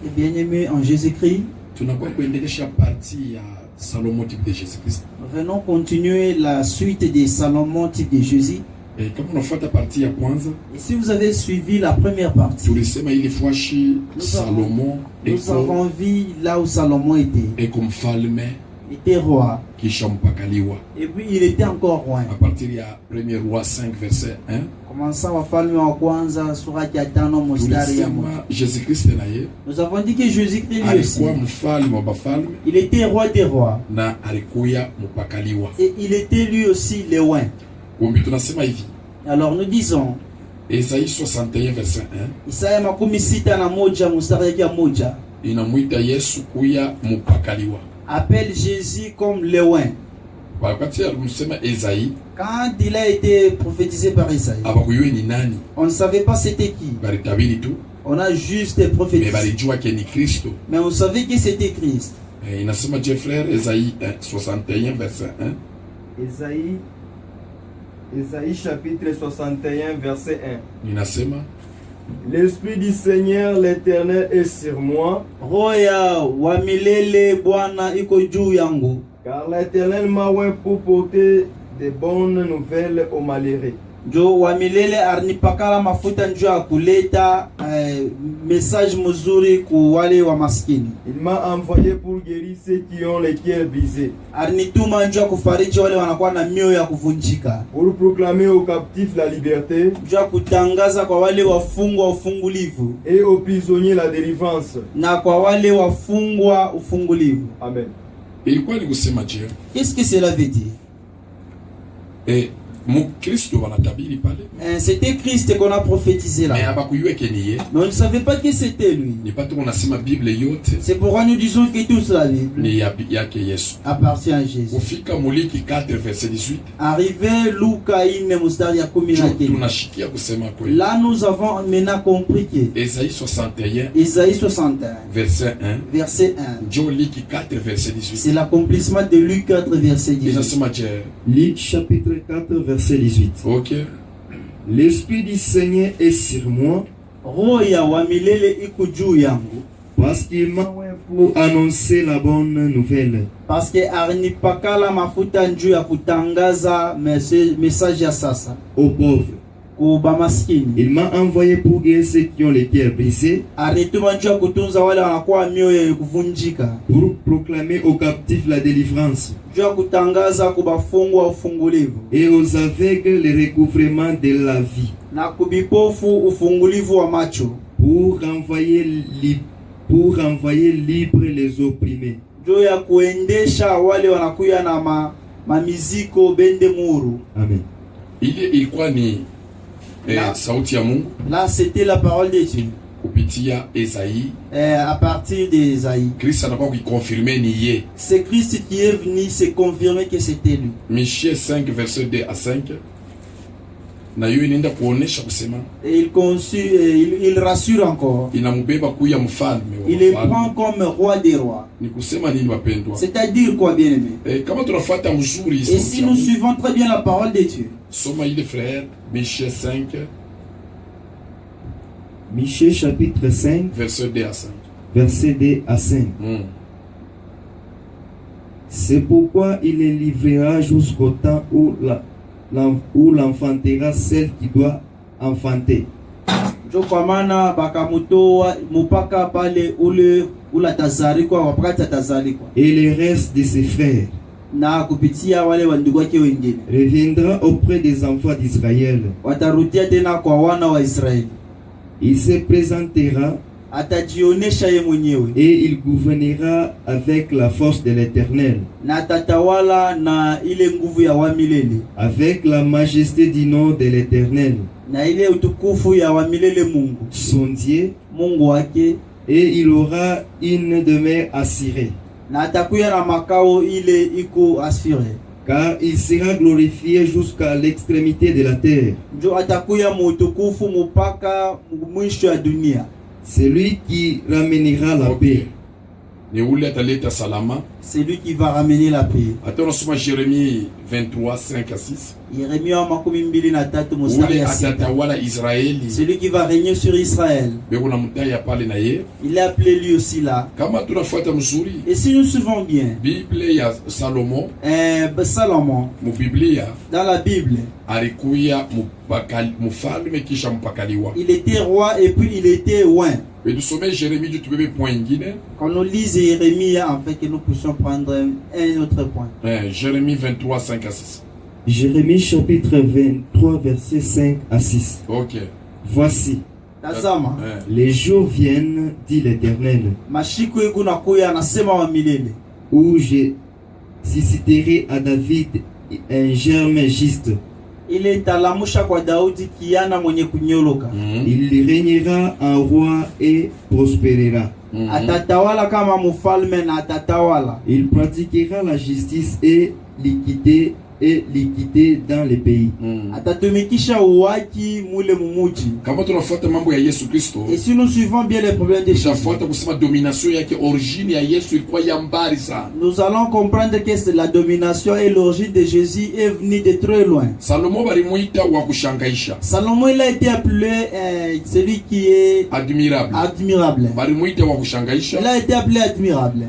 Et bien-aimés en Jésus-Christ, venons continuer la suite des Salomon type de Jésus. Et si vous avez suivi la première partie, nous avons vu là où Salomon était roi. Et puis il était encore roi. À partir de 1er roi 5 verset 1. Nous avons dit que Jésus-Christ lui aussi, il était roi des rois. Et il était lui aussi le roi. Alors nous disons Esaïe 61 verset 1. Isaya makumi sita na moja mstari ya moja. Inamuita Yesu kuya mupakaliwa. Appelle Jésus comme le roi. Quand il a été prophétisé par Isaïe, on ne savait pas c'était qui. On a juste prophétisé. Mais on savait que c'était Christ. Esaïe 61 verset 1. Esaïe chapitre 61 verset 1. L'Esprit du Seigneur l'Éternel est sur moi, car l'Éternel m'a oint pour porter de bonnes nouvelles aux malheureux. Message mzuri ku wale wa maskini. Il m'a envoyé pour guérir ceux qui ont les cœurs brisés, Arnituma njoo kufariji wale wanakuwa na mioyo ya kuvunjika, pour proclamer aux captifs la liberté, njoo kutangaza kwa wale wafungwa ufungulivu, et aux prisonniers la délivrance, na kwa wale wafungwa ufungulivu. Amen. Qu'est-ce que cela veut dire? C'était Christ qu'on a prophétisé là. Mais on ne savait pas que c'était lui. C'est pourquoi nous disons que toute la Bible appartient à Jésus. Arrivé Luka ine mustari ya 10. Là nous avons maintenant compris que Esaïe 61 verset 1 c'est l'accomplissement de Luc 4 verset 18. Luc chapitre 4 verset 18. Ok. L'Esprit du Seigneur est sur moi, parce qu'il m'a oint pour annoncer la bonne nouvelle. Parce que arnipakala mafuta njuu ya kutangaza message ya sasa aux pauvres. Il m'a envoyé pour guérir ceux qui ont les cœurs brisés, pour proclamer aux captifs la délivrance, et aux aveugles le recouvrement de la vie, pour renvoyer libres les opprimés. Amen. Il croit ni là c'était la parole de Dieu. À partir d'Esaïe, c'est Christ qui est venu se confirmer que c'était lui. Michée 5 verset 2 à 5. Et il rassure encore. Il le prend comme roi des rois. C'est-à-dire quoi, bien aimé? Et si nous suivons très bien la parole de Dieu, Michée 5 Michée chapitre 5 verset 2 à 5. Verset 2 à 5. C'est pourquoi il les livrera jusqu'au temps où l'enfantera celle qui doit enfanter. Et le reste de ses frères reviendra auprès des enfants d'Israël. Il se présentera et il gouvernera avec la force de l'Éternel, avec la majesté du nom de l'Éternel, son Dieu, et il aura une demeure assurée, car il sera glorifié jusqu'à l'extrémité de la terre. C'est lui qui ramènera la paix. C'est lui qui va ramener la paix. Attends, Jérémie 23, 5 à 6. C'est lui qui va régner sur Israël. Il est appelé lui aussi là. Et si nous suivons bien, Salomon, dans la Bible, il était roi et puis il était oint. Quand nous lisons Jérémie, en fait, que nous puissions prendre un autre point. Jérémie 23, 5 à 6. Jérémie chapitre 23, verset 5 à 6. Ok. Voici. Les jours viennent, dit l'Éternel, où je susciterai à David un germe juste. Il régnera en roi et prospérera. Il pratiquera la justice et l'équité dans les pays. Et si nous suivons bien les problèmes de Jésus, nous allons comprendre que la domination et l'origine de Jésus est venue de très loin. Salomon il a été appelé celui qui est admirable. Il a été appelé admirable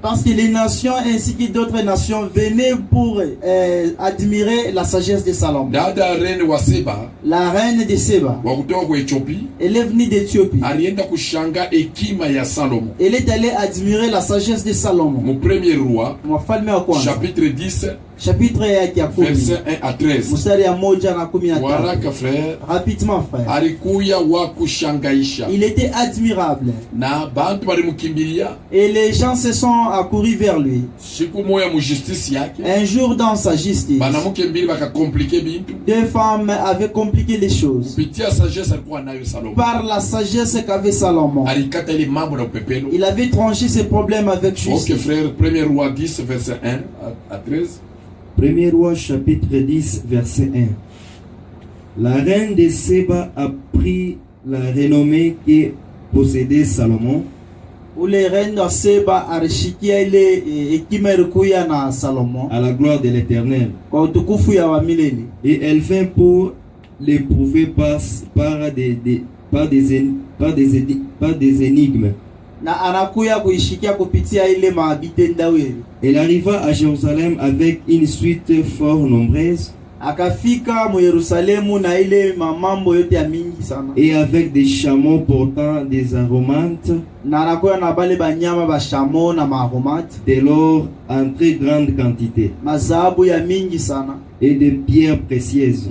parce que les nations ainsi que d'autres nations venaient pour admirer la sagesse de Salomon. La reine de Séba, elle est venue d'Éthiopie. Elle est allée admirer la sagesse de Salomon. Mon premier roi, chapitre 10, chapitre verset 1 à 13. Frère. Rapidement, frère. Il était admirable. Et les gens se sont accourus vers lui. Un jour dans sa justice, deux femmes avaient compliqué les choses. Par la sagesse qu'avait Salomon, il avait tranché ses problèmes avec justice. Ok frère, 1er roi 10, verset 1 à 13. 1er roi chapitre 10 verset 1. La reine de Séba a pris la renommée que possédait Salomon. À la gloire de l'Éternel. Et elle vint pour l'éprouver par des énigmes. Elle arriva à Jérusalem avec une suite fort nombreuse et avec des chameaux portant des aromates, de l'or en très grande quantité et de pierres précieuses.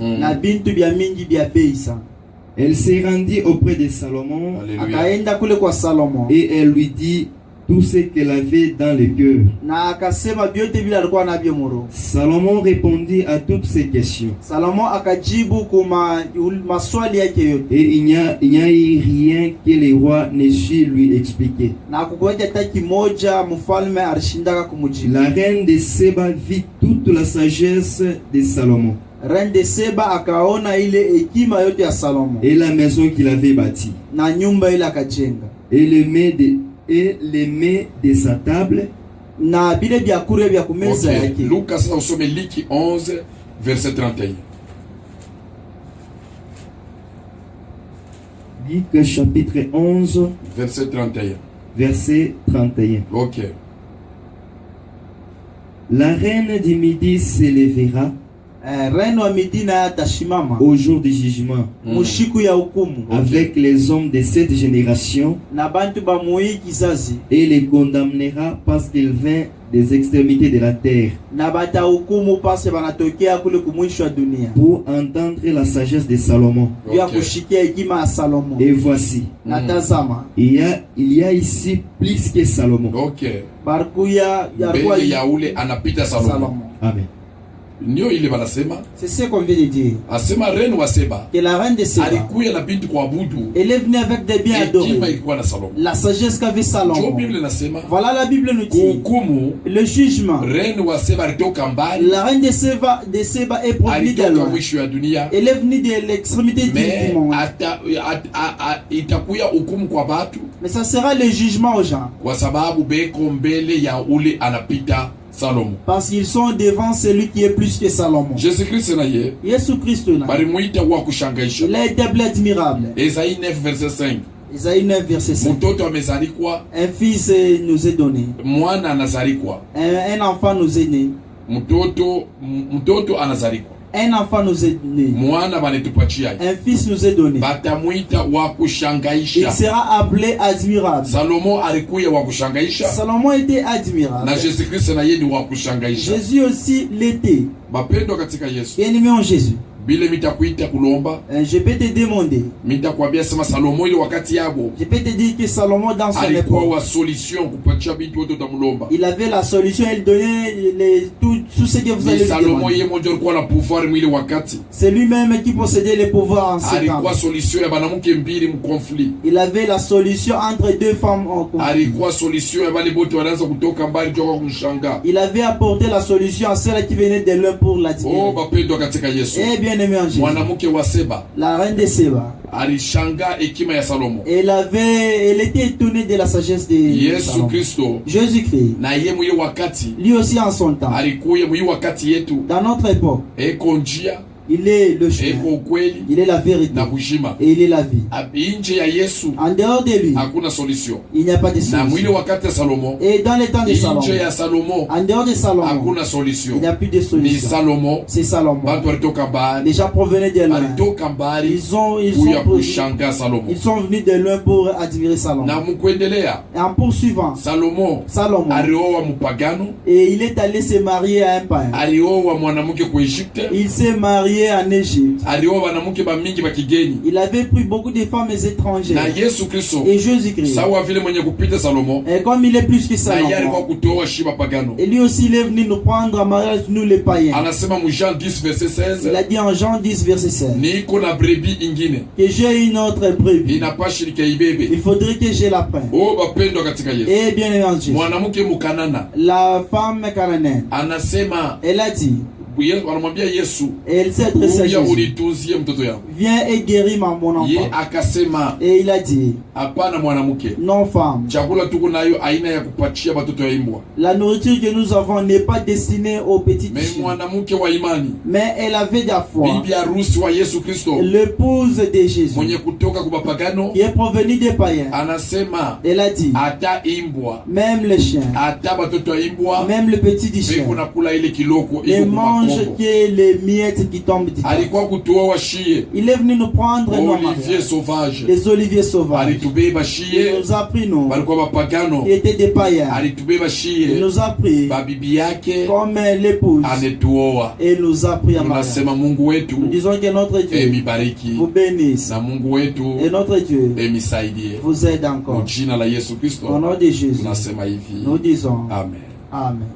Elle s'est rendue auprès de Salomon. Et elle lui dit tout ce qu'elle avait dans le cœur. Salomon répondit à toutes ces questions. Et il n'y a eu rien que le roi ne su lui expliquer. La reine de Séba vit toute la sagesse de Salomon. Reine de Séba akaona ile hekima yote ya Salomon. Et la maison qu'il avait bâtie. Na nyumba ile akajenga. Et les mets de sa table. Na bile byakure bya kumeza yake. Lucas usome Liki 11 verset 31. Luc chapitre 11 verset 31. Verset 31. OK. La reine du Midi s'élèvera au jour du jugement avec les hommes de cette génération et les condamnera parce qu'ils vinrent des extrémités de la terre pour entendre la sagesse de Salomon. Okay. Et voici, il y a ici plus que Salomon. Ok. Salomon. Amen. C'est ce qu'on vient de dire. Que la reine de Séba, elle est venue avec des biens adorés. La sagesse qu'avait Salomon. Voilà, la Bible nous dit. Le jugement. La reine de Séba est provenue de loin. Elle est venue de l'extrémité du monde. Mais ça sera le jugement aux gens. Parce qu'ils sont devant celui qui est plus que Salomon. Jésus-Christ il a été admirable. Ésaïe 9 verset 5. Ésaïe 9 verset 5. Un fils nous est donné. Un enfant nous est né. Un enfant nous est né. Un fils nous est donné. Il sera appelé admirable. Salomon était admirable. Jésus aussi l'était. Bien-aimé en Jésus. Je peux te demander. Je peux te dire que Salomon dans son époque, il avait la solution, il donnait tout ce que vous allez lui demander. C'est lui-même qui possédait le pouvoir en ce temps. Il avait la solution entre deux femmes en conflit. Il avait apporté la solution à celle qui venait de l'un pour la dire. Eh bien, la reine de Séba, elle était étonnée de la sagesse de Salomon. Jésus-Christ, lui aussi en son temps, dans notre époque, il est le chemin, il est la vérité et il est la vie. En dehors de lui, il n'y a pas de solution. Et dans les temps de Salomon, en dehors de Salomon, il n'y a plus de solution. C'est Salomon. Les gens provenaient de loin. Ils sont venus de loin pour admirer Salomon. Et en poursuivant, Salomon, et il est allé se marier à un païen. Il s'est marié en Égypte. Il avait pris beaucoup de femmes étrangères. Et Jésus-Christ, et comme il est plus que Salomon, et lui aussi il est venu nous prendre en mariage, nous les païens. Il a dit en Jean 10 verset 16 que j'ai une autre brebis. Il faudrait que j'ai la paix. Et bien entendu, la femme cananéenne, elle a dit, elle s'est adressée à Jésus. Viens et guéris mon enfant. Et il a dit, non femme, la nourriture que nous avons n'est pas destinée aux petits chiens. Mais elle avait de la foi. L'épouse de Jésus, qui est provenue des païens, elle a dit, même les chiens, même les petits chiens, ne mangent que les miettes qui tombent du temps. Il est venu nous prendre les oliviers sauvages. Il nous a pris, nous, qui étaient des païens. Il nous a pris comme l'épouse. Et il nous a pris à mariage. Nous disons que notre Dieu vous bénisse. Et notre Dieu vous aide encore. Au nom de Jésus, nous disons Amen.